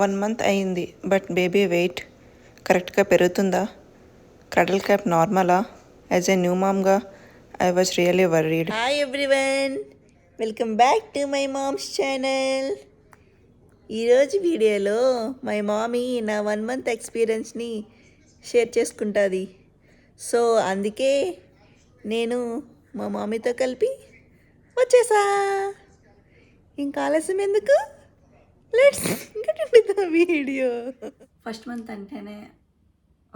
1 month అయింది, but baby weight కరెక్ట్గా పెరుగుతుందా? క్రడల్ క్యాప్ నార్మలా? యాజ్ ఎ న్యూ మామ్గా I was really worried. Hi everyone, welcome back to my mom's channel. ఈరోజు వీడియోలో మై మామీ నా 1 మంత్ ఎక్స్పీరియన్స్ని షేర్ చేసుకుంటుంది. సో అందుకే నేను మా మామీతో కలిపి వచ్చేసా. ఇంకా ఆలస్యం ఎందుకు, let's get into the video. First month అంటేనే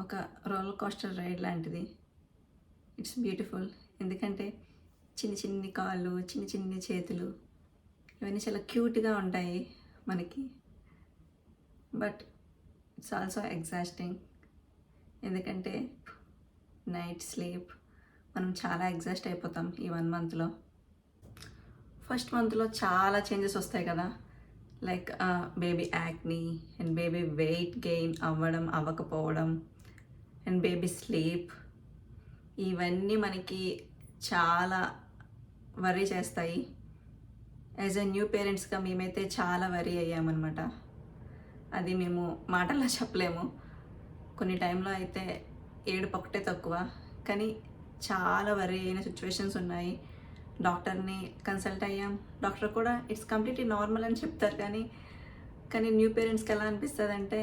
ఒక రోలర్ కోస్టర్ రైడ్ లాంటిది. It's beautiful. ఎందుకంటే చిన్ని చిన్ని కాళ్ళు, చిన్ని చిన్ని చేతులు, ఇవన్నీ చాలా క్యూట్గా ఉంటాయి మనకి. But it's also exhausting. ఎందుకంటే నైట్ స్లీప్ మనం చాలా ఎగ్జాస్ట్ అయిపోతాం ఈ 1 మంత్లో. ఫస్ట్ మంత్లో చాలా చేంజెస్ వస్తాయి కదా, like baby acne and baby weight gain అవ్వడం అవ్వకపోవడం అండ్ బేబీ స్లీప్, ఇవన్నీ మనకి చాలా వరీ చేస్తాయి. యాజ్ ఎ న్యూ పేరెంట్స్గా మేమైతే చాలా వరీ అయ్యామన్నమాట. అది మేము మాటల్లో చెప్పలేము. కొన్ని టైంలో అయితే ఏడుపు ఒకటే తక్కువ, కానీ చాలా వరీ అయిన సిచ్యువేషన్స్ ఉన్నాయి. డాక్టర్ని కన్సల్ట్ అయ్యాం. డాక్టర్ కూడా ఇట్స్ కంప్లీట్లీ నార్మల్ అని చెప్తారు, కానీ న్యూ పేరెంట్స్కి ఎలా అనిపిస్తుంది అంటే,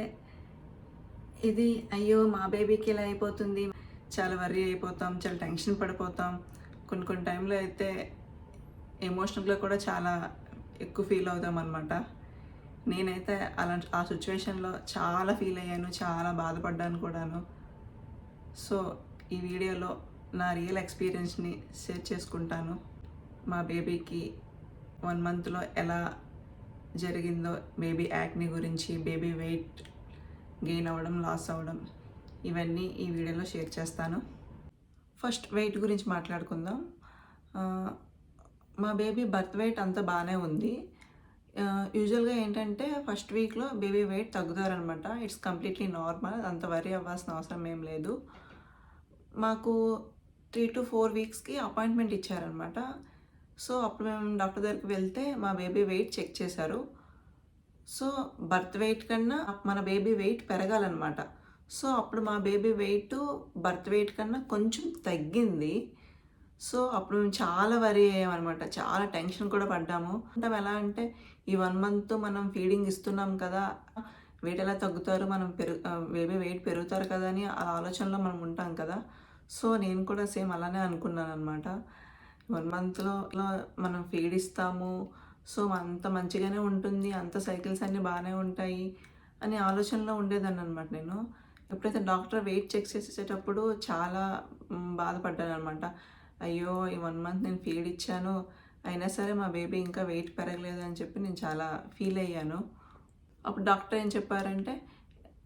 ఇది అయ్యో మా బేబీకి ఇలా అయిపోతుంది, చాలా వర్రీ అయిపోతాం, చాలా టెన్షన్ పడిపోతాం. కొన్ని టైంలో అయితే ఎమోషనల్గా కూడా చాలా ఎక్కువ ఫీల్ అవుతాం అనమాట. నేనైతే ఆ సిచ్యువేషన్లో చాలా ఫీల్ అయ్యాను, చాలా బాధపడ్డాను కూడాను. సో ఈ వీడియోలో నా రియల్ ఎక్స్పీరియన్స్ని షేర్ చేసుకుంటాను. మా బేబీకి 1 మంత్లో ఎలా జరిగిందో, బేబీ యాక్నీ గురించి, బేబీ వెయిట్ గెయిన్ అవ్వడం, లాస్ అవ్వడం, ఇవన్నీ ఈ వీడియోలో షేర్ చేస్తాను. ఫస్ట్ వెయిట్ గురించి మాట్లాడుకుందాం. మా బేబీ బర్త్ వెయిట్ అంతా బాగానే ఉంది. యూజువల్గా ఏంటంటే ఫస్ట్ వీక్లో బేబీ వెయిట్ తగ్గుతారనమాట. ఇట్స్ కంప్లీట్లీ నార్మల్, అంత వరీ అవ్వాల్సిన అవసరం ఏం లేదు. మాకు 3 to 4 వీక్స్కి అపాయింట్మెంట్ ఇచ్చారనమాట. సో అప్పుడు మేము డాక్టర్ దగ్గరికి వెళ్తే మా బేబీ వెయిట్ చెక్ చేశారు. సో బర్త్ వెయిట్ కన్నా మన బేబీ వెయిట్ పెరగాలన్నమాట. సో అప్పుడు మా బేబీ వెయిట్ బర్త్ వెయిట్ కన్నా కొంచెం తగ్గింది. సో అప్పుడు మేము చాలా వరీ అయ్యామన్నమాట, చాలా టెన్షన్ కూడా పడ్డాము. అంటే ఎలా అంటే ఈ 1 మంత్ మనం ఫీడింగ్ ఇస్తున్నాం కదా, వెయిట్ ఎలా తగ్గుతారు, మనం బేబీ వెయిట్ పెరుగుతారు కదా అని ఆ ఆలోచనలో మనం ఉంటాం కదా. సో నేను కూడా సేమ్ అలానే అనుకున్నాను అనమాట. 1 మంత్లో మనం ఫీడ్ ఇస్తాము, సో అంత మంచిగానే ఉంటుంది, అంత సైకిల్స్ అన్నీ బాగానే ఉంటాయి అని ఆలోచనలో ఉండేదాన్ని అనమాట నేను. ఎప్పుడైతే డాక్టర్ వెయిట్ చెక్ చేసేటప్పుడు చాలా బాధపడ్డాను అనమాట. అయ్యో ఈ 1 మంత్ నేను ఫీడ్ ఇచ్చాను, అయినా సరే మా బేబీ ఇంకా వెయిట్ పెరగలేదు అని చెప్పి నేను చాలా ఫీల్ అయ్యాను. అప్పుడు డాక్టర్ ఏం చెప్పారంటే,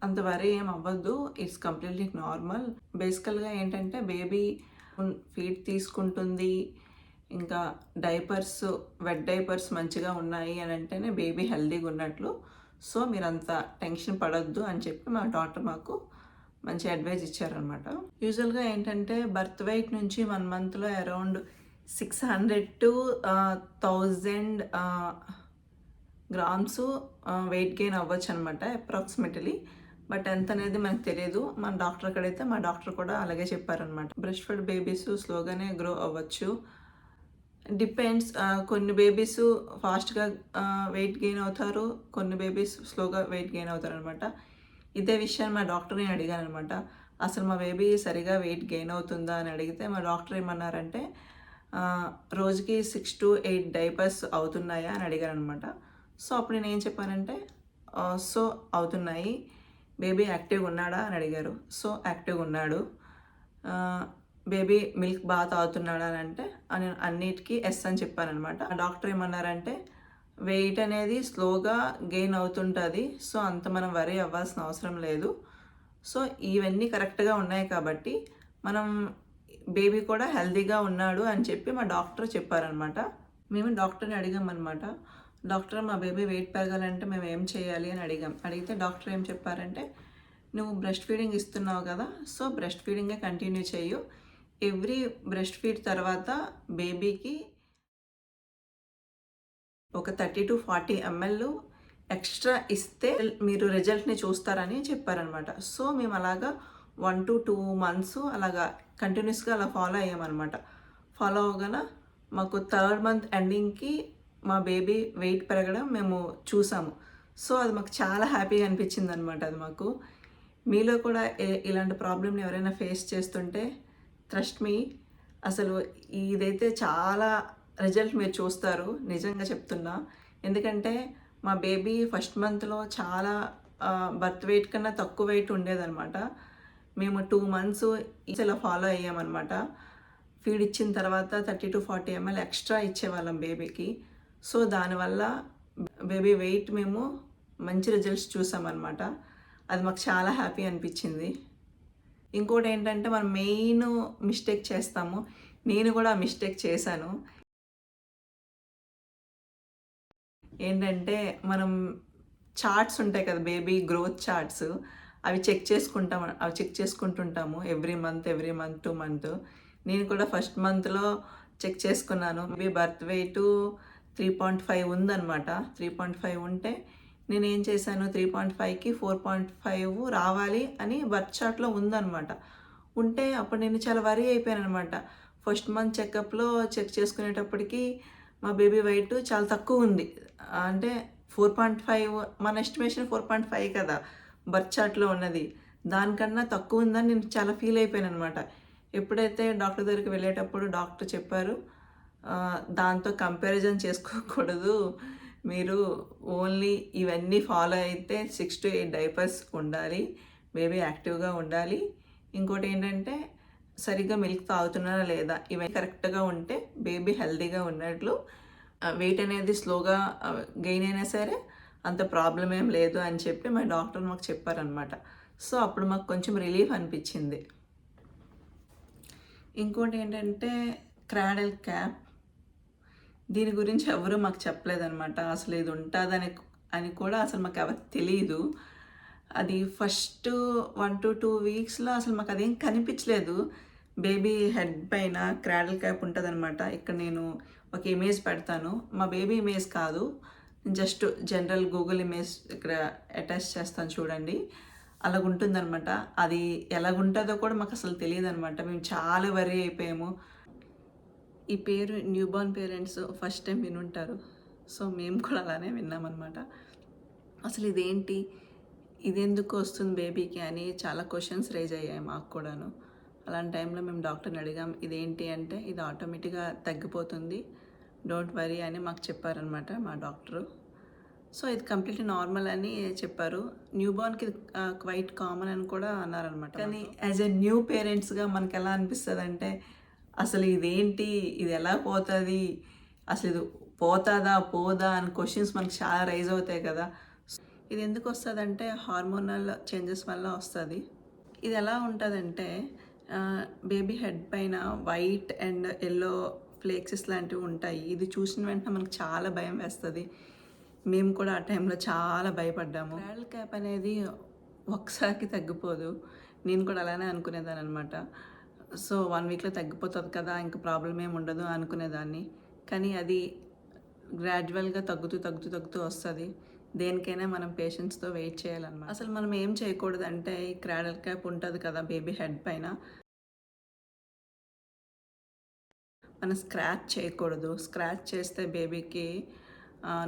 అంత వరీ ఏం అవ్వద్దు, ఇట్స్ కంప్లీట్లీ నార్మల్. బేసికల్గా ఏంటంటే బేబీ ఫీడ్ తీసుకుంటుంది, ఇంకా డైపర్స్, వెట్ డైపర్స్ మంచిగా ఉన్నాయి అని అంటేనే బేబీ హెల్తీగా ఉన్నట్లు. సో మీరు అంత టెన్షన్ పడొద్దు అని చెప్పి మా డాక్టర్ మాకు మంచి అడ్వైజ్ ఇచ్చారనమాట. యూజువల్గా ఏంటంటే బర్త్ వెయిట్ నుంచి 1 మంత్లో around 600 to 1000 grams weight gain అవ్వచ్చు అనమాట అప్రాక్సిమేట్లీ. బట్ ఎంత అనేది మనకు తెలియదు. మన డాక్టర్ అక్కడైతే మా డాక్టర్ కూడా అలాగే చెప్పారనమాట. బ్రెస్ట్ ఫెడ్ బేబీస్ స్లోగానే గ్రో అవ్వచ్చు, డిపెండ్స్. కొన్ని బేబీస్ ఫాస్ట్గా వెయిట్ గెయిన్ అవుతారు, కొన్ని బేబీస్ స్లోగా వెయిట్ గెయిన్ అవుతారు అనమాట. ఇదే విషయాన్ని మా డాక్టర్ని అడిగాను అనమాట. అసలు మా బేబీ సరిగా వెయిట్ గెయిన్ అవుతుందా అని అడిగితే మా డాక్టర్ ఏమన్నారంటే, రోజుకి 6 to 8 డైపర్స్ అవుతున్నాయా అని అడిగారు అనమాట. సో అప్పుడు నేను ఏం చెప్పానంటే, సో అవుతున్నాయి. బేబీ యాక్టివ్గా ఉన్నాడా అని అడిగారు. సో యాక్టివ్గా ఉన్నాడు. బేబీ మిల్క్ బాగా తాగుతున్నాడా అని అంటే అన్నిటికీ ఎస్ అని చెప్పాను అనమాట. డాక్టర్ ఏమన్నారంటే, వెయిట్ అనేది స్లోగా గెయిన్ అవుతుంటుంది, సో అంత మనం వరీ అవ్వాల్సిన అవసరం లేదు. సో ఇవన్నీ కరెక్ట్గా ఉన్నాయి కాబట్టి మనం బేబీ కూడా హెల్తీగా ఉన్నాడు అని చెప్పి మా డాక్టర్ చెప్పారనమాట. మేము డాక్టర్ని అడిగామన్నమాట. డాక్టర్ మా బేబీ వెయిట్ పెరగాలంటే మేము ఏం చేయాలి అని అడిగితే డాక్టర్ ఏం చెప్పారంటే, నువ్వు బ్రెస్ట్ ఫీడింగ్ ఇస్తున్నావు కదా, సో బ్రెస్ట్ ఫీడింగే కంటిన్యూ చేయు. ఎవ్రీ బ్రెస్ట్ ఫీడ్ తర్వాత బేబీకి ఒక 30 to 40 ml ఎక్స్ట్రా ఇస్తే మీరు రిజల్ట్ని చూస్తారని చెప్పారనమాట. సో మేము అలాగా 1 to 2 months అలాగా కంటిన్యూస్గా అలా ఫాలో అయ్యామన్నమాట. ఫాలో అవ్వగానే మాకు 3rd month ఎండింగ్కి మా బేబీ వెయిట్ పెరగడం మేము చూసాము. సో అది మాకు చాలా హ్యాపీగా అనిపించింది అనమాట. అది మాకు మీలో కూడా ఇలాంటి ప్రాబ్లమ్ని ఎవరైనా ఫేస్ చేస్తుంటే ట్రస్ట్ మీ, అసలు ఇదైతే చాలా రిజల్ట్ మీరు చూస్తారు, నిజంగా చెప్తున్నా. ఎందుకంటే మా బేబీ ఫస్ట్ మంత్లో చాలా బర్త్ వెయిట్ కన్నా తక్కువ వెయిట్ ఉండేదన్నమాట. మేము 2 months ఇలా ఫాలో అయ్యామన్నమాట. ఫీడ్ ఇచ్చిన తర్వాత 30 to 40 ml ఎక్స్ట్రా ఇచ్చేవాళ్ళం బేబీకి. సో దానివల్ల బేబీ వెయిట్ మేము మంచి రిజల్ట్స్ చూసామన్నమాట. అది మాకు చాలా హ్యాపీ అనిపించింది. ఇంకోటి ఏంటంటే మనం మెయిన్ మిస్టేక్ చేస్తాము, నేను కూడా ఆ మిస్టేక్ చేశాను. ఏంటంటే మనం చార్ట్స్ ఉంటాయి కదా, బేబీ గ్రోత్ చార్ట్స్, అవి చెక్ చేసుకుంటుంటాము ఎవ్రీ మంత్ 2 months. నేను కూడా ఫస్ట్ మంత్లో చెక్ చేసుకున్నాను. బేబీ బర్త్ వెయిట్ 3.5 ఉందన్నమాట. 3.5 ఉంటే నేను ఏం చేశాను, 3.5కి 4.5 రావాలి అని బర్త్ చార్ట్లో ఉందన్నమాట. ఉంటే అప్పుడు నేను చాలా వరీ అయిపోయాను అనమాట. ఫస్ట్ మంత్ చెకప్లో చెక్ చేసుకునేటప్పటికి మా బేబీ వెయిట్ చాలా తక్కువ ఉంది. అంటే 4.5, మన ఎస్టిమేషన్ 4.5 కదా బర్త్ చార్ట్లో ఉన్నది, దానికన్నా తక్కువ ఉందని నేను చాలా ఫీల్ అయిపోయాను అనమాట. ఎప్పుడైతే డాక్టర్ దగ్గరికి వెళ్ళేటప్పుడు డాక్టర్ చెప్పారు, దాంతో కంపారిజన్ చేసుకోకూడదు, మీరు ఓన్లీ ఇవన్నీ ఫాలో అయితే 6 to 8 డైపర్స్ ఉండాలి, బేబీ యాక్టివ్గా ఉండాలి, ఇంకోటి ఏంటంటే సరిగ్గా మిల్క్ తాగుతున్నారా లేదా, ఇవన్నీ కరెక్ట్గా ఉంటే బేబీ హెల్తీగా ఉన్నట్లు, వెయిట్ అనేది స్లోగా గెయిన్ అయినా సరే అంత ప్రాబ్లం ఏం లేదు అని చెప్పి మా డాక్టర్ మాకు చెప్పారనమాట. సో అప్పుడు మాకు కొంచెం రిలీఫ్ అనిపించింది. ఇంకోటి ఏంటంటే క్రాడల్ క్యాప్, దీని గురించి ఎవరు మాకు చెప్పలేదన్నమాట. అసలు ఇది ఉంటుందని కూడా అసలు మాకు ఎవరు తెలియదు. అది ఫస్ట్ 1 to 2 weeksలో అసలు మాకు అదేం కనిపించలేదు. బేబీ హెడ్ పైన క్రాడల్ క్యాప్ ఉంటుందన్నమాట. ఇక్కడ నేను ఒక ఇమేజ్ పెడతాను, మా బేబీ ఇమేజ్ కాదు, జస్ట్ జనరల్ గూగుల్ ఇమేజ్ ఇక్కడ అటాచ్ చేస్తాను చూడండి, అలాగుంటుందన్నమాట. అది ఎలాగుంటుందో కూడా మాకు అసలు తెలియదు అనమాట. మేము చాలా వరీ అయిపోయాము. ఈ పేరు న్యూబార్న్ పేరెంట్స్ ఫస్ట్ టైం వినుంటారు. సో మేము కూడా అలానే విన్నామన్నమాట. అసలు ఇదేంటి, ఇది ఎందుకు వస్తుంది బేబీకి అని చాలా క్వశ్చన్స్ రైజ్ అయ్యాయి మాకు కూడాను. అలాంటి టైంలో మేము డాక్టర్ని అడిగాం, ఇదేంటి అంటే ఇది ఆటోమేటిక్గా తగ్గిపోతుంది, డోంట్ వరీ అని మాకు చెప్పారనమాట మా డాక్టరు. సో ఇది కంప్లీట్లీ నార్మల్ అని చెప్పారు. న్యూబార్న్కి క్వైట్ కామన్ అని కూడా అన్నారనమాట. కానీ యాజ్ ఎ న్యూ పేరెంట్స్గా మనకు ఎలా అనిపిస్తుంది అంటే, అసలు ఇదేంటి, ఇది ఎలా పోతుంది, అసలు ఇది పోతుందా పోదా అని క్వశ్చన్స్ మనకు చాలా రైజ్ అవుతాయి కదా. ఇది ఎందుకు వస్తుందంటే హార్మోనల్ చేంజెస్ వల్ల వస్తుంది. ఇది ఎలా ఉంటుందంటే బేబీ హెడ్ పైన వైట్ అండ్ ఎల్లో ఫ్లేక్సెస్ లాంటివి ఉంటాయి. ఇది చూసిన వెంటనే మనకు చాలా భయం వేస్తుంది. మేము కూడా ఆ టైంలో చాలా భయపడ్డాము. క్రాడల్ క్యాప్ అనేది ఒకసారికి తగ్గిపోదు, నేను కూడా అలానే అనుకునేదాన్ని అనమాట. సో 1 weekలో తగ్గిపోతుంది కదా, ఇంకా ప్రాబ్లం ఏమి ఉండదు అనుకునేదాన్ని. కానీ అది గ్రాడ్యువల్గా తగ్గుతూ వస్తుంది. దేనికైనా మనం పేషెన్స్తో వెయిట్ చేయాలన్నమాట. అసలు మనం ఏం చేయకూడదంటే, ఈ క్రాడల్ క్యాప్ ఉంటుంది కదా బేబీ హెడ్ పైన, మనం స్క్రాచ్ చేయకూడదు. స్క్రాచ్ చేస్తే బేబీకి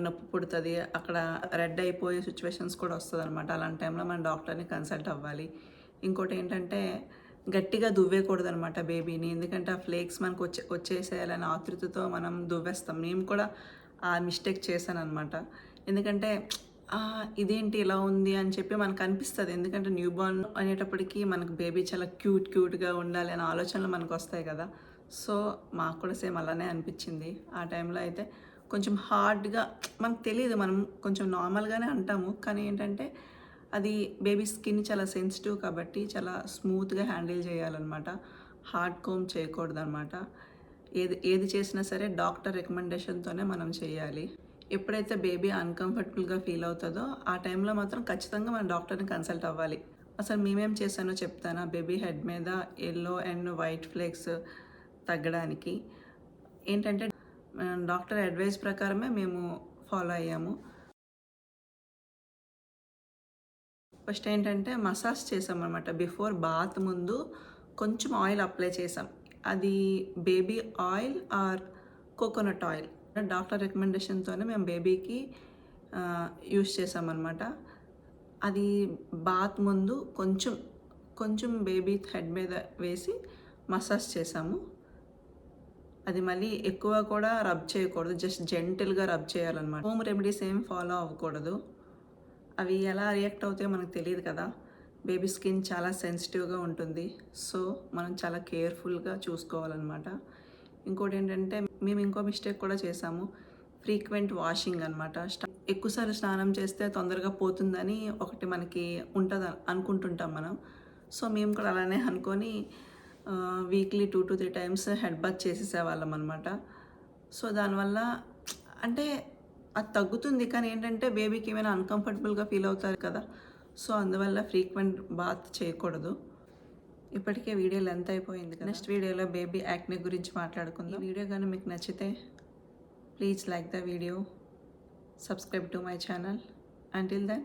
నొప్పి పుడుతుంది, అక్కడ రెడ్ అయిపోయే సిచ్యువేషన్స్ కూడా వస్తుంది అనమాట. అలాంటి టైంలో మనం డాక్టర్ని కన్సల్ట్ అవ్వాలి. ఇంకోటి ఏంటంటే గట్టిగా దువ్వేయకూడదు అనమాట బేబీని, ఎందుకంటే ఆ ఫ్లేక్స్ మనకు వచ్చేసేయాలని ఆతృతతో మనం దువ్వేస్తాం. మేము కూడా ఆ మిస్టేక్ చేశాను అనమాట. ఎందుకంటే ఇదేంటి ఇలా ఉంది అని చెప్పి మనకు అనిపిస్తుంది. ఎందుకంటే న్యూబార్న్ అనేటప్పటికీ మనకు బేబీ చాలా క్యూట్గా ఉండాలి అనే ఆలోచనలు మనకు వస్తాయి కదా. సో మాకు కూడా సేమ్ అలానే అనిపించింది. ఆ టైంలో అయితే కొంచెం హార్డ్గా, మనకు తెలియదు, మనం కొంచెం నార్మల్గానే అంటాము, కానీ ఏంటంటే అది బేబీ స్కిన్ చాలా సెన్సిటివ్ కాబట్టి చాలా స్మూత్గా హ్యాండిల్ చేయాలన్నమాట. హార్డ్ కోమ్ చేయకూడదు అనమాట. ఏది చేసినా సరే డాక్టర్ రికమెండేషన్తోనే మనం చేయాలి. ఎప్పుడైతే బేబీ అన్కంఫర్టబుల్గా ఫీల్ అవుతుందో ఆ టైంలో మాత్రం ఖచ్చితంగా మన డాక్టర్ని కన్సల్ట్ అవ్వాలి. అసలు మేమేం చేశానో చెప్తాను. బేబీ హెడ్ మీద ఎల్లో అండ్ వైట్ ఫ్లేక్స్ తగ్గడానికి ఏంటంటే డాక్టర్ అడ్వైస్ ప్రకారమే మేము ఫాలో అయ్యాము. ఫస్ట్ ఏంటంటే మసాజ్ చేసామన్నమాట. బిఫోర్ బాత్ ముందు కొంచెం ఆయిల్ అప్లై చేసాం. అది baby oil or coconut oil. Doctor రికమెండేషన్తోనే మేము బేబీకి యూస్ చేసామన్నమాట. అది బాత్ ముందు కొంచెం బేబీ హెడ్ మీద వేసి మసాజ్ చేసాము. అది మళ్ళీ ఎక్కువ కూడా రబ్ చేయకూడదు, జస్ట్ జెంటిల్గా రబ్ చేయాలన్నమాట. హోమ్ రెమెడీస్ ఏం ఫాలో అవ్వకూడదు. అవి ఎలా రియాక్ట్ అవుతాయో మనకు తెలియదు కదా. బేబీ స్కిన్ చాలా సెన్సిటివ్గా ఉంటుంది, సో మనం చాలా కేర్ఫుల్గా చూసుకోవాలన్నమాట. ఇంకోటి ఏంటంటే మేము ఇంకో మిస్టేక్ కూడా చేసాము, ఫ్రీక్వెంట్ వాషింగ్ అనమాట. ఎక్కువసార్లు స్నానం చేస్తే తొందరగా పోతుందని ఒకటి మనకి ఉంటుంది అనుకుంటుంటాం మనం. సో మేము కూడా అలానే అనుకొని weekly 2 to 3 times head bath చేసేసేవాళ్ళం అనమాట. సో దానివల్ల అంటే అది తగ్గుతుంది, కానీ ఏంటంటే బేబీకి ఏమైనా అన్కంఫర్టబుల్గా ఫీల్ అవుతారు కదా. సో అందువల్ల ఫ్రీక్వెంట్ బాత్ చేయకూడదు. ఇప్పటికే వీడియో లెంత్ అయిపోయింది కదా. నెక్స్ట్ వీడియోలో బేబీ యాక్నే గురించి మాట్లాడుకుందాం. ఈ వీడియో కానీ మీకు నచ్చితే please like the video, subscribe to my channel. Until then,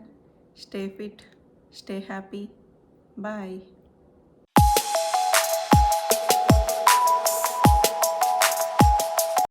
stay fit, stay happy. Bye.